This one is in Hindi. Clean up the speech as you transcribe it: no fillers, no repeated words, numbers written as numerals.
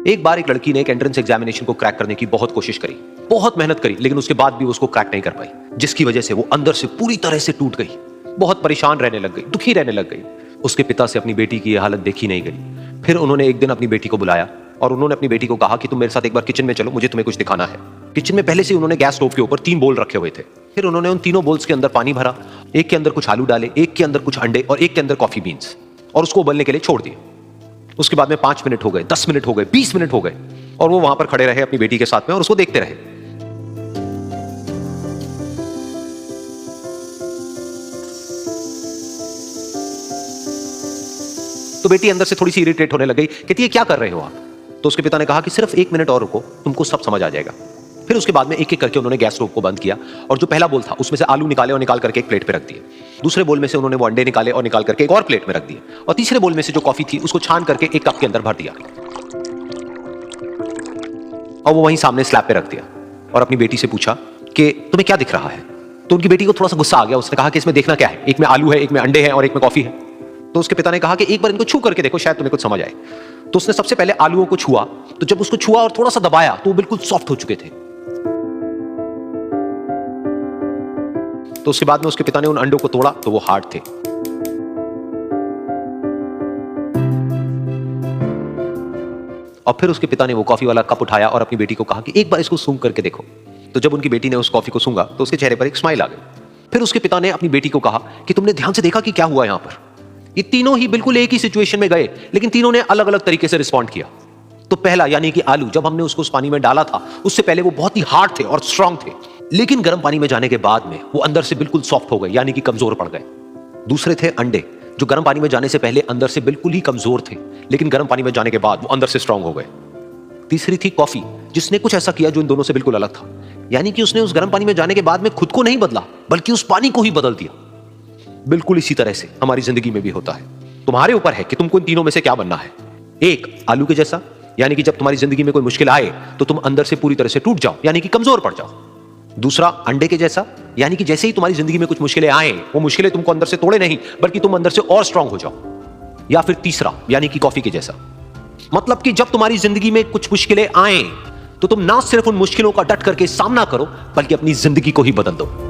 एक बार एक लड़की ने एक एंट्रेंस एग्जामिनेशन को क्रैक करने की बहुत कोशिश करी, बहुत मेहनत करी, लेकिन उसके बाद भी उसको क्रैक नहीं कर पाई, जिसकी वजह से वो अंदर से पूरी तरह से टूट गई, बहुत परेशान रहने लग गई, दुखी रहने लग गई। उसके पिता से अपनी बेटी की यह हालत देखी नहीं गई। फिर उन्होंने एक दिन अपनी बेटी को बुलाया और उन्होंने अपनी बेटी को कहा कि तुम मेरे साथ एक बार किचन में चलो, मुझे तुम्हें कुछ दिखाना है। किचन में पहले से उन्होंने गैस स्टोव के ऊपर 3 बोल रखे हुए थे। फिर उन्होंने उन तीनों बोल्स के अंदर पानी भरा, एक के अंदर कुछ आलू डाले, एक के अंदर कुछ अंडे और एक के अंदर कॉफी बीन्स, और उसको उबलने के लिए छोड़ दिए। उसके बाद में 5 मिनट हो गए, 10 मिनट हो गए, 20 मिनट हो गए, और वो वहां पर खड़े रहे अपनी बेटी के साथ में और उसको देखते रहे। तो बेटी अंदर से थोड़ी सी इरिटेट होने लग गई, कहती है क्या कर रहे हो आप? तो उसके पिता ने कहा कि सिर्फ 1 मिनट और रुको, तुमको सब समझ आ जाएगा। फिर उसके बाद में एक एक करके उन्होंने गैस स्टोव को बंद किया और जो पहला बोल था उसमें से आलू निकाले और निकाल करके एक प्लेट पे रख दिए। दूसरे बोल में से उन्होंने वो अंडे निकाले और निकाल करके एक और प्लेट में रख दिए, और तीसरे बोल में से जो कॉफी थी उसको छान करके एक कप के अंदर भर दिया और वो वहीं सामने स्लैब पे रख दिया और अपनी बेटी से पूछा कि तुम्हें क्या दिख रहा है? तो उनकी बेटी को थोड़ा सा गुस्सा आ गया। उसने कहा कि इसमें देखना क्या है, एक में आलू है, एक में अंडे हैं और एक में कॉफी है। तो उसके पिता ने कहा कि एक बार इनको छू करके देखो, शायद तुम्हें कुछ समझ आए। तो उसने सबसे पहले आलूओं को छुआ, तो जब उसको छुआ और थोड़ा सा दबाया तो वो बिल्कुल सॉफ्ट हो चुके थे। तो उसके बाद में उसके पिता ने उन अंडों को तोड़ा तो वो हार्ड थे। और फिर उसके पिता ने वो कॉफी वाला कप उठाया और अपनी बेटी को कहा कि एक बार इसको सूंघ करके देखो। तो जब उनकी बेटी ने उस कॉफी को सूंघा तो उसके चेहरे पर एक स्माइल आ गई। फिर उसके पिता ने अपनी बेटी को कहा कि तुमने ध्यान से देखा कि क्या हुआ यहां पर? ये तीनों ही बिल्कुल एक ही सिचुएशन में गए, लेकिन तीनों ने अलग अलग तरीके से रिस्पॉन्ड किया। तो पहला यानी कि आलू, जब हमने उसको उस पानी में डाला था उससे पहले वो बहुत ही हार्ड थे और स्ट्रांग थे, लेकिन गर्म पानी में जाने के बाद में वो अंदर से बिल्कुल सॉफ्ट हो गए, यानी कि कमजोर पड़ गए। दूसरे थे अंडे, जो गर्म पानी में जाने से पहले अंदर से बिल्कुल ही कमजोर थे, लेकिन गर्म पानी में जाने के बाद वो अंदर से स्ट्रांग हो गए। तीसरी थी कॉफी, जिसने कुछ ऐसा किया जो इन दोनों से बिल्कुल अलग था, यानी कि उसने उस गर्म पानी में जाने के बाद में खुद को नहीं बदला, बल्कि उस पानी को ही बदल दिया। बिल्कुल इसी तरह से हमारी जिंदगी में भी होता है। तुम्हारे ऊपर है कि तुमको इन तीनों में से क्या बनना है। एक, आलू के जैसा, यानी कि जब तुम्हारी जिंदगी में कोई मुश्किल आए तो तुम अंदर से पूरी तरह से टूट जाओ, यानी कि कमजोर पड़ जाओ। दूसरा, अंडे के जैसा, यानी कि जैसे ही तुम्हारी जिंदगी में कुछ मुश्किलें आए, वो मुश्किलें तुमको अंदर से तोड़े नहीं, बल्कि तुम अंदर से और स्ट्रांग हो जाओ। या फिर तीसरा, यानी कि कॉफी के जैसा, मतलब कि जब तुम्हारी जिंदगी में कुछ मुश्किलें आए तो तुम ना सिर्फ उन मुश्किलों का डट करके सामना करो, बल्कि अपनी जिंदगी को ही बदल दो।